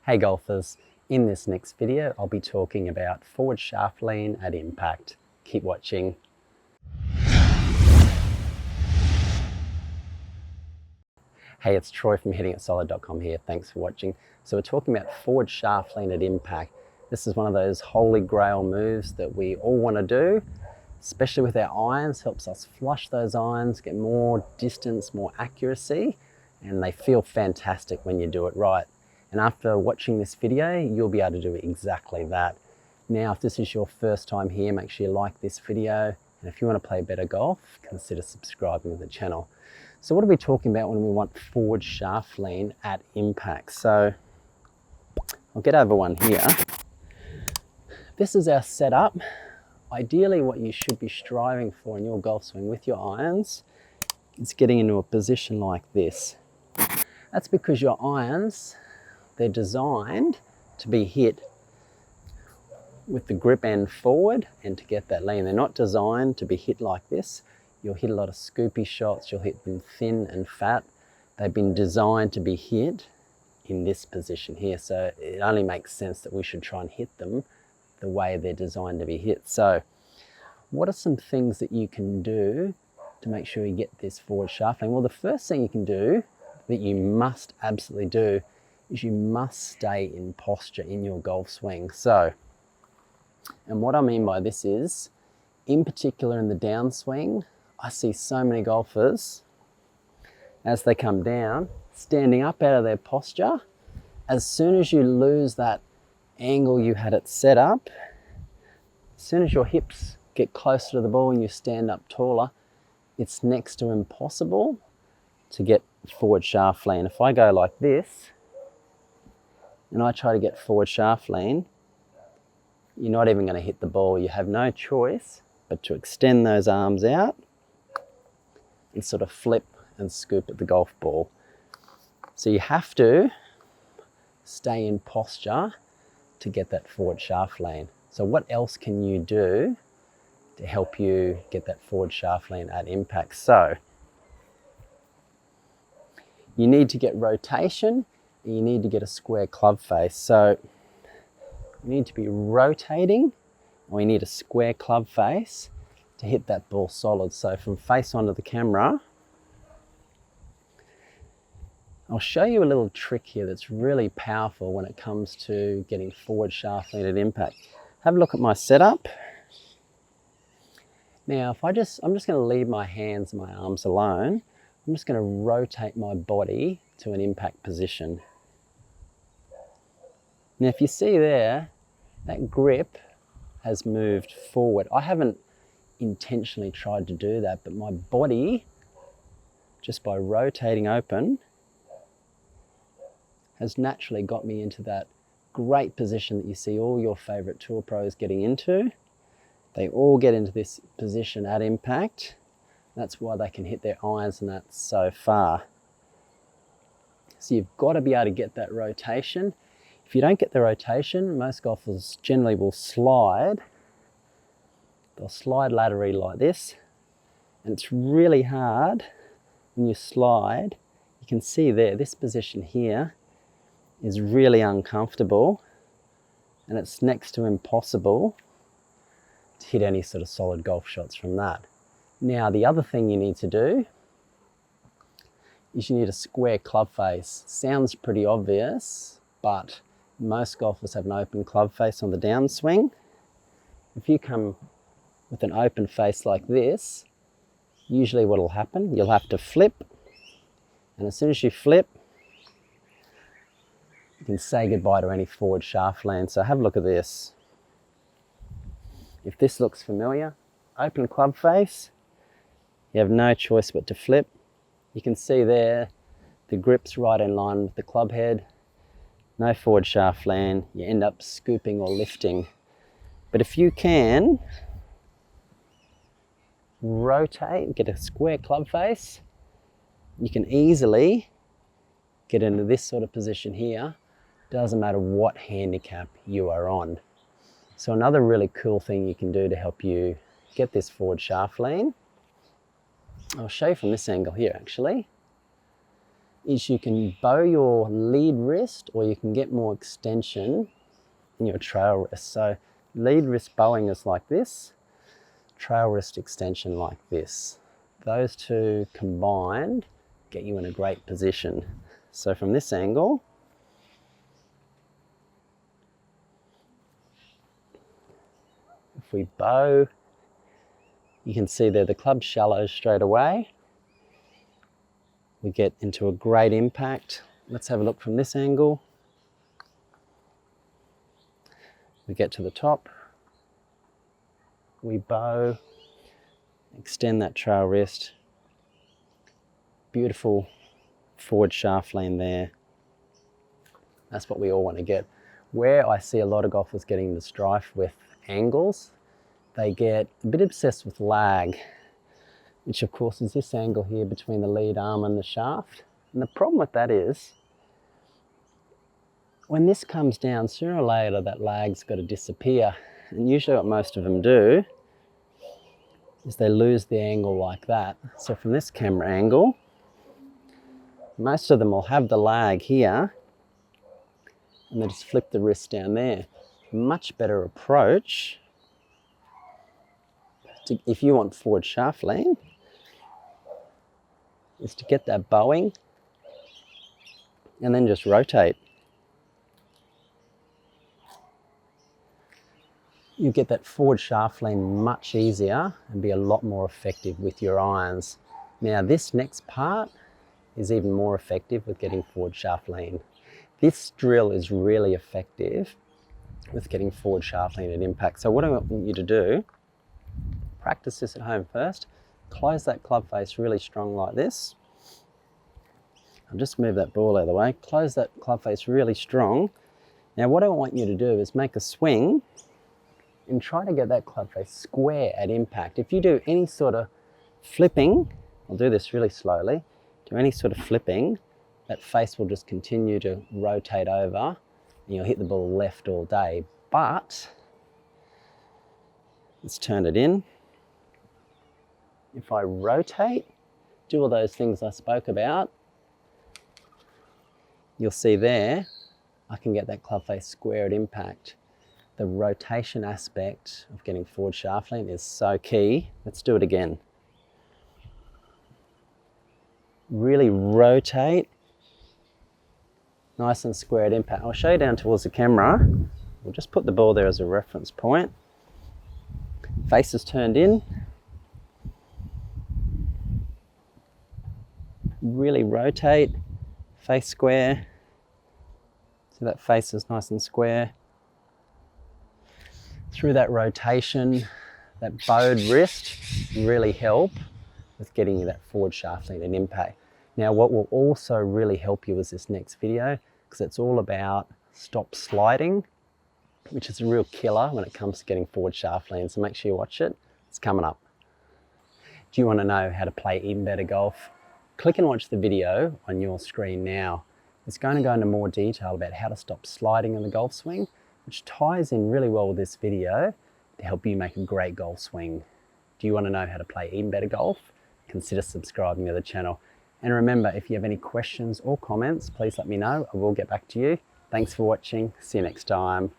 Hey golfers, in this next video I'll be talking about forward shaft lean at impact. Keep watching. Hey, it's Troy from hittingitsolid.com here. Thanks for watching. So we're talking about forward shaft lean at impact. This is one of those holy grail moves that we all want to do, especially with our irons. Helps us flush those irons, get more distance, more accuracy, and they feel fantastic when you do it right. And after watching this video, you'll be able to do exactly that. Now, if this is your first time here, make sure you like this video. And if you want to play better golf, consider subscribing to the channel. So what are we talking about when we want forward shaft lean at impact? So I'll get over one here. This is our setup. Ideally, what you should be striving for in your golf swing with your irons is getting into a position like this. That's because your irons, they're designed to be hit with the grip end forward and to get that lean. They're not designed to be hit like this. You'll hit a lot of scoopy shots, you'll hit them thin and fat. They've been designed to be hit in this position here. So it only makes sense that we should try and hit them the way they're designed to be hit. So what are some things that you can do to make sure you get this forward shaft lean? Well, the first thing you can do that you must absolutely do is you must stay in posture in your golf swing. So, and what I mean by this is, in particular in the downswing, I see so many golfers, as they come down, standing up out of their posture. As soon as you lose that angle you had it set up, as soon as your hips get closer to the ball and you stand up taller, it's next to impossible to get forward shaft lean. If I go like this, and I try to get forward shaft lean, you're not even going to hit the ball. You have no choice but to extend those arms out and sort of flip and scoop at the golf ball. So you have to stay in posture to get that forward shaft lean. So what else can you do to help you get that forward shaft lean at impact? So you need to get rotation, and you need to get a square club face. So you need to be rotating, or you need a square club face to hit that ball solid. So from face onto the camera, I'll show you a little trick here that's really powerful when it comes to getting forward shaft lean at impact. Have a look at my setup. Now, if I'm just going to leave my hands and my arms alone, I'm just going to rotate my body to an impact position. Now, if you see there, that grip has moved forward. I haven't intentionally tried to do that, but my body, just by rotating open, has naturally got me into that great position that you see all your favorite tour pros getting into. They all get into this position at impact. That's why they can hit their irons and that so far. So you've got to be able to get that rotation. If you don't get the rotation, most golfers generally will slide. They'll slide laterally like this. And it's really hard when you slide. You can see there, this position here is really uncomfortable. And it's next to impossible to hit any sort of solid golf shots from that. Now, the other thing you need to do is you need a square club face. Sounds pretty obvious, but most golfers have an open club face on the downswing. If you come with an open face like this, usually what will happen, you'll have to flip, and as soon as you flip, you can say goodbye to any forward shaft lean. So have a look at this. If this looks familiar, open club face, you have no choice but to flip. You can see there, the grip's right in line with the club head. No forward shaft lean, you end up scooping or lifting. But if you can rotate, get a square club face, you can easily get into this sort of position here. Doesn't matter what handicap you are on. So another really cool thing you can do to help you get this forward shaft lean, I'll show you from this angle here actually. is you can bow your lead wrist or you can get more extension in your trail wrist. So lead wrist bowing is like this, trail wrist extension like this. Those two combined get you in a great position. So from this angle, if we bow, you can see there the club shallows straight away. We get into a great impact. Let's have a look from this angle. We get to the top, we bow, extend that trail wrist. Beautiful forward shaft lean there. That's what we all want to get. Where I see a lot of golfers getting the strife with angles, they get a bit obsessed with lag, which of course is this angle here between the lead arm and the shaft. And the problem with that is, when this comes down, sooner or later that lag's got to disappear. And usually what most of them do is they lose the angle like that. So from this camera angle, most of them will have the lag here and they just flick the wrist down there. Much better approach if you want forward shaft lean is to get that bowing and then just rotate. You get that forward shaft lean much easier and be a lot more effective with your irons. Now this next part is even more effective with getting forward shaft lean. This drill is really effective with getting forward shaft lean at impact. So what I want you to do, practice this at home first. Close that club face really strong like this. I'll just move that ball out of the way. Close that club face really strong. Now what I want you to do is make a swing and try to get that club face square at impact. If you do any sort of flipping, I'll do this really slowly, do any sort of flipping, that face will just continue to rotate over and you'll hit the ball left all day. But let's turn it in. If I rotate, do all those things I spoke about, you'll see there, I can get that club face square at impact. The rotation aspect of getting forward shaft lean is so key. Let's do it again. Really rotate, nice and square at impact. I'll show you down towards the camera. We'll just put the ball there as a reference point. Face is turned in. Really rotate, face square. So that face is nice and square. Through that rotation, that bowed wrist really help with getting you that forward shaft lean and impact. Now what will also really help you is this next video, because it's all about stop sliding, which is a real killer when it comes to getting forward shaft lean. So make sure you watch it. It's coming up. Do you want to know how to play even better golf? Click and watch the video on your screen now. It's going to go into more detail about how to stop sliding in the golf swing, which ties in really well with this video to help you make a great golf swing. Do you want to know how to play even better golf? Consider subscribing to the channel. And remember, if you have any questions or comments, please let me know. I will get back to you. Thanks for watching. See you next time.